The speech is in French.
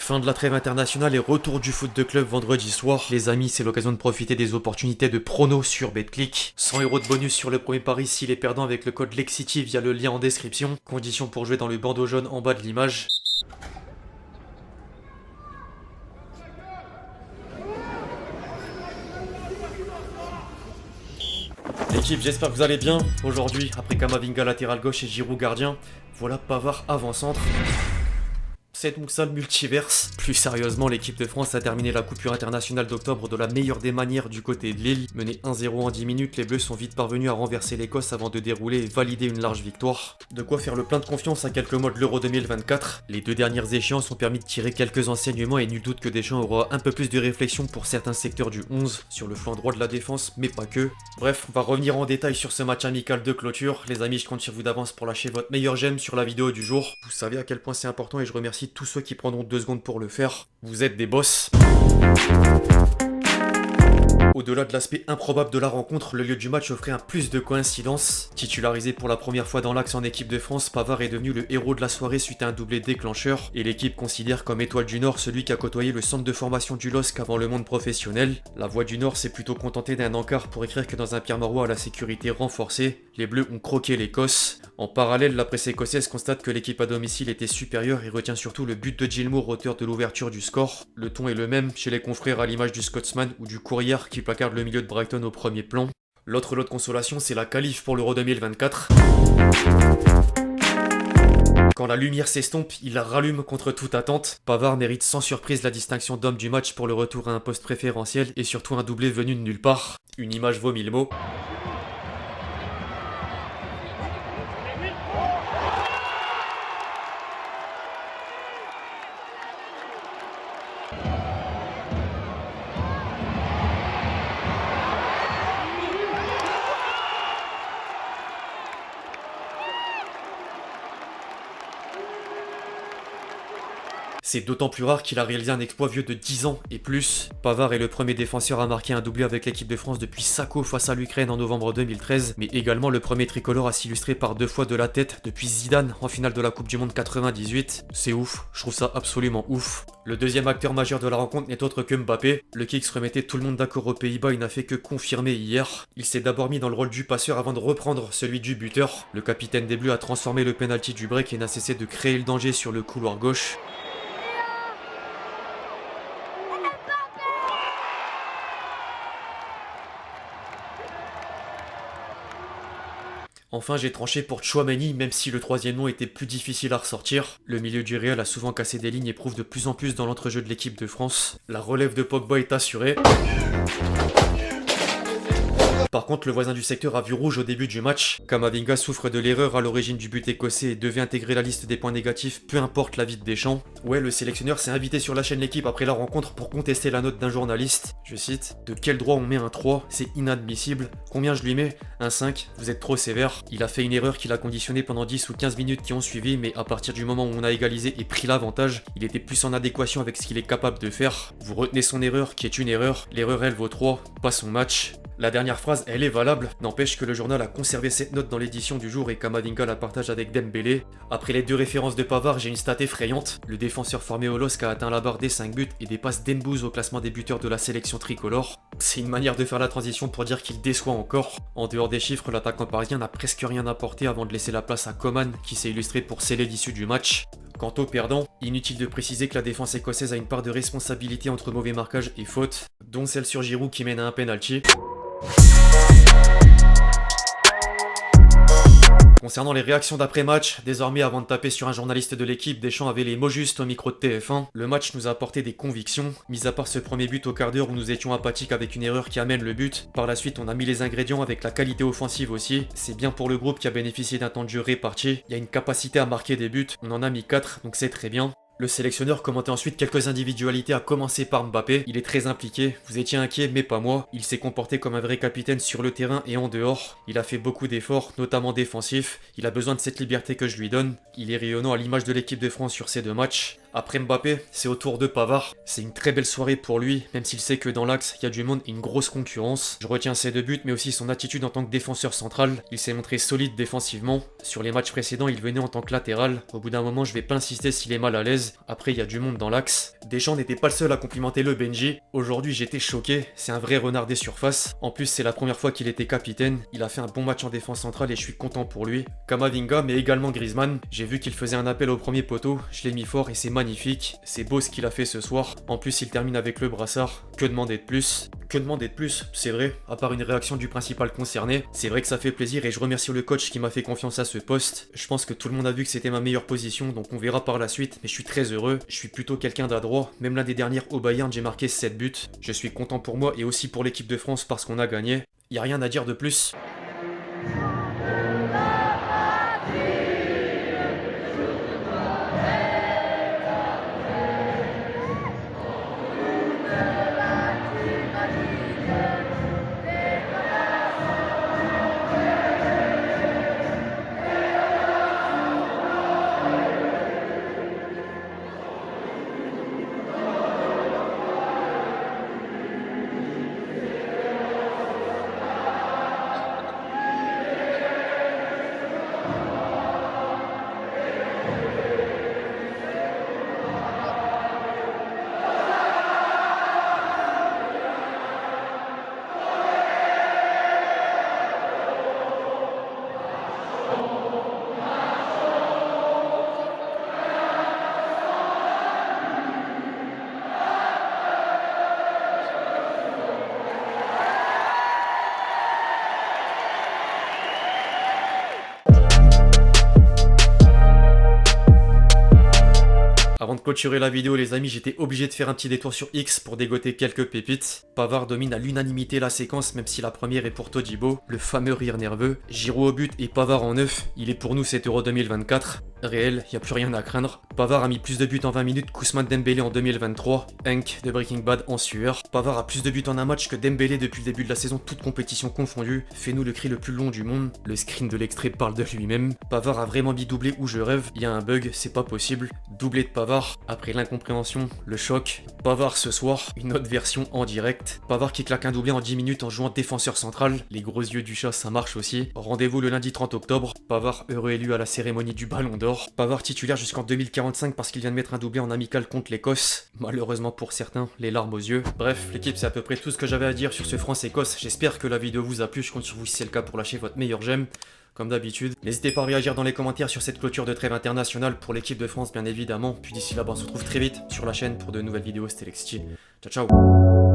Fin de la trêve internationale et retour du foot de club vendredi soir. Les amis, c'est l'occasion de profiter des opportunités de pronos sur BetClick. 100 € de bonus sur le premier pari s'il est perdant avec le code LEXCITY via le lien en description. Conditions pour jouer dans le bandeau jaune en bas de l'image. L'équipe, j'espère que vous allez bien. Aujourd'hui, après Kamavinga latéral gauche et Giroud gardien, voilà Pavard avant-centre. C'est donc ça le multiverse. Plus sérieusement, l'équipe de France a terminé la coupure internationale d'octobre de la meilleure des manières du côté de Lille. Menés 1-0 en 10 minutes, les Bleus sont vite parvenus à renverser l'Écosse avant de dérouler et valider une large victoire. De quoi faire le plein de confiance à quelques mois de l'Euro 2024. Les deux dernières échéances ont permis de tirer quelques enseignements et nul doute que Deschamps aura un peu plus de réflexion pour certains secteurs du 11, sur le flanc droit de la défense, mais pas que. Bref, on va revenir en détail sur ce match amical de clôture. Les amis, je compte sur vous d'avance pour lâcher votre meilleur j'aime sur la vidéo du jour. Vous savez à quel point c'est important et je remercie tous ceux qui prendront 2 secondes pour le faire. Vous êtes des boss. Au-delà de l'aspect improbable de la rencontre, le lieu du match offrait un plus de coïncidence. Titularisé pour la première fois dans l'axe en équipe de France, Pavard est devenu le héros de la soirée suite à un doublé déclencheur, et l'équipe considère comme étoile du Nord celui qui a côtoyé le centre de formation du LOSC avant le monde professionnel. La Voix du Nord s'est plutôt contentée d'un encart pour écrire que dans un Pierre Mauroy à la sécurité renforcée, les Bleus ont croqué l'Écosse. En parallèle, la presse écossaise constate que l'équipe à domicile était supérieure et retient surtout le but de Gilmour, auteur de l'ouverture du score. Le ton est le même chez les confrères à l'image du Scotsman ou du Courrier qui placarde le milieu de Brighton au premier plan. L'autre lot de consolation, c'est la qualif pour l'Euro 2024. Quand la lumière s'estompe, il la rallume contre toute attente. Pavard mérite sans surprise la distinction d'homme du match pour le retour à un poste préférentiel et surtout un doublé venu de nulle part. Une image vaut 1000 mots. C'est d'autant plus rare qu'il a réalisé un exploit vieux de 10 ans et plus. Pavard est le premier défenseur à marquer un doublé avec l'équipe de France depuis Sakho face à l'Ukraine en novembre 2013, mais également le premier tricolore à s'illustrer par 2 fois de la tête depuis Zidane en finale de la Coupe du Monde 98. C'est ouf, je trouve ça absolument ouf. Le deuxième acteur majeur de la rencontre n'est autre que Mbappé. Le kick se remettait tout le monde d'accord aux Pays-Bas, il n'a fait que confirmer hier. Il s'est d'abord mis dans le rôle du passeur avant de reprendre celui du buteur. Le capitaine des Bleus a transformé le penalty du break et n'a cessé de créer le danger sur le couloir gauche. Enfin, j'ai tranché pour Tchouaméni, même si le troisième nom était plus difficile à ressortir. Le milieu du Real a souvent cassé des lignes et prouve de plus en plus dans l'entrejeu de l'équipe de France. La relève de Pogba est assurée. Par contre, le voisin du secteur a vu rouge au début du match. Kamavinga souffre de l'erreur à l'origine du but écossais et devait intégrer la liste des points négatifs, peu importe l'avis de Deschamps. Ouais, le sélectionneur s'est invité sur la chaîne L'équipe après la rencontre pour contester la note d'un journaliste. Je cite, « De quel droit on met un 3 ? C'est inadmissible. Combien je lui mets ? Un 5 ? Vous êtes trop sévère. » Il a fait une erreur qu'il a conditionnée pendant 10 ou 15 minutes qui ont suivi, mais à partir du moment où on a égalisé et pris l'avantage, il était plus en adéquation avec ce qu'il est capable de faire. Vous retenez son erreur, qui est une erreur. L'erreur, elle vaut 3, pas son match. La dernière phrase, elle est valable, n'empêche que le journal a conservé cette note dans l'édition du jour et Kamavinga la partage avec Dembélé. Après les 2 références de Pavard, j'ai une stat effrayante. Le défenseur formé au LOSC a atteint la barre des 5 buts et dépasse Dembouz au classement des buteurs de la sélection tricolore. C'est une manière de faire la transition pour dire qu'il déçoit encore. En dehors des chiffres, l'attaquant parisien n'a presque rien apporté avant de laisser la place à Coman qui s'est illustré pour sceller l'issue du match. Quant aux perdants, inutile de préciser que la défense écossaise a une part de responsabilité entre mauvais marquage et faute, dont celle sur Giroud qui mène à un penalty. Concernant les réactions d'après-match, désormais avant de taper sur un journaliste de l'équipe, Deschamps avait les mots justes au micro de TF1. Le match nous a apporté des convictions, mis à part ce premier but au quart d'heure où nous étions apathiques avec une erreur qui amène le but. Par la suite, on a mis les ingrédients avec la qualité offensive aussi. C'est bien pour le groupe qui a bénéficié d'un temps de jeu réparti. Il y a une capacité à marquer des buts, on en a mis 4, donc c'est très bien. Le sélectionneur commentait ensuite quelques individualités à commencer par Mbappé. Il est très impliqué, vous étiez inquiet mais pas moi. Il s'est comporté comme un vrai capitaine sur le terrain et en dehors. Il a fait beaucoup d'efforts, notamment défensifs. Il a besoin de cette liberté que je lui donne. Il est rayonnant à l'image de l'équipe de France sur ces 2 matchs. Après Mbappé, c'est au tour de Pavard. C'est une très belle soirée pour lui, même s'il sait que dans l'axe, il y a du monde et une grosse concurrence. Je retiens ses 2 buts, mais aussi son attitude en tant que défenseur central. Il s'est montré solide défensivement. Sur les matchs précédents, il venait en tant que latéral. Au bout d'un moment, je vais pas insister s'il est mal à l'aise. Après, il y a du monde dans l'axe. Deschamps n'était pas le seul à complimenter le Benji. Aujourd'hui, j'étais choqué. C'est un vrai renard des surfaces. En plus, c'est la première fois qu'il était capitaine. Il a fait un bon match en défense centrale et je suis content pour lui. Kamavinga, mais également Griezmann. J'ai vu qu'il faisait un appel au premier poteau. Je l'ai mis fort et c'est magnifique. C'est beau ce qu'il a fait ce soir. En plus, il termine avec le brassard. Que demander de plus? Que demander de plus? C'est vrai, à part une réaction du principal concerné. C'est vrai que ça fait plaisir et je remercie le coach qui m'a fait confiance à ce poste. Je pense que tout le monde a vu que c'était ma meilleure position, donc on verra par la suite. Mais je suis très heureux. Je suis plutôt quelqu'un d'adroit. Même l'année dernière au Bayern, j'ai marqué 7 buts. Je suis content pour moi et aussi pour l'équipe de France parce qu'on a gagné. Y a rien à dire de plus. Avant de clôturer la vidéo les amis, j'étais obligé de faire un petit détour sur X pour dégoter quelques pépites. Pavard domine à l'unanimité la séquence même si la première est pour Todibo, le fameux rire nerveux. Giroud au but et Pavard en 9, il est pour nous cet Euro 2024. Réel, y a plus rien à craindre. Pavard a mis plus de buts en 20 minutes qu'Ousmane Dembélé en 2023. Hank de Breaking Bad en sueur. Pavard a plus de buts en un match que Dembélé depuis le début de la saison, toute compétition confondue. Fais-nous le cri le plus long du monde. Le screen de l'extrait parle de lui-même. Pavard a vraiment mis doublé où je rêve. Il y a un bug, c'est pas possible. Doublé de Pavard. Après l'incompréhension, le choc. Pavard ce soir, une autre version en direct. Pavard qui claque un doublé en 10 minutes en jouant défenseur central. Les gros yeux du chat, ça marche aussi. Rendez-vous le lundi 30 octobre. Pavard heureux élu à la cérémonie du Ballon d'Or. Pavard titulaire jusqu'en 2045 parce qu'il vient de mettre un doublé en amical contre l'Écosse. Malheureusement pour certains, les larmes aux yeux. Bref, l'équipe, c'est à peu près tout ce que j'avais à dire sur ce France-Écosse. J'espère que la vidéo vous a plu. Je compte sur vous si c'est le cas pour lâcher votre meilleur j'aime. Comme d'habitude, n'hésitez pas à réagir dans les commentaires sur cette clôture de trêve internationale pour l'équipe de France bien évidemment. Puis d'ici là, on se retrouve très vite sur la chaîne pour de nouvelles vidéos. C'était Lexti. Ciao ciao.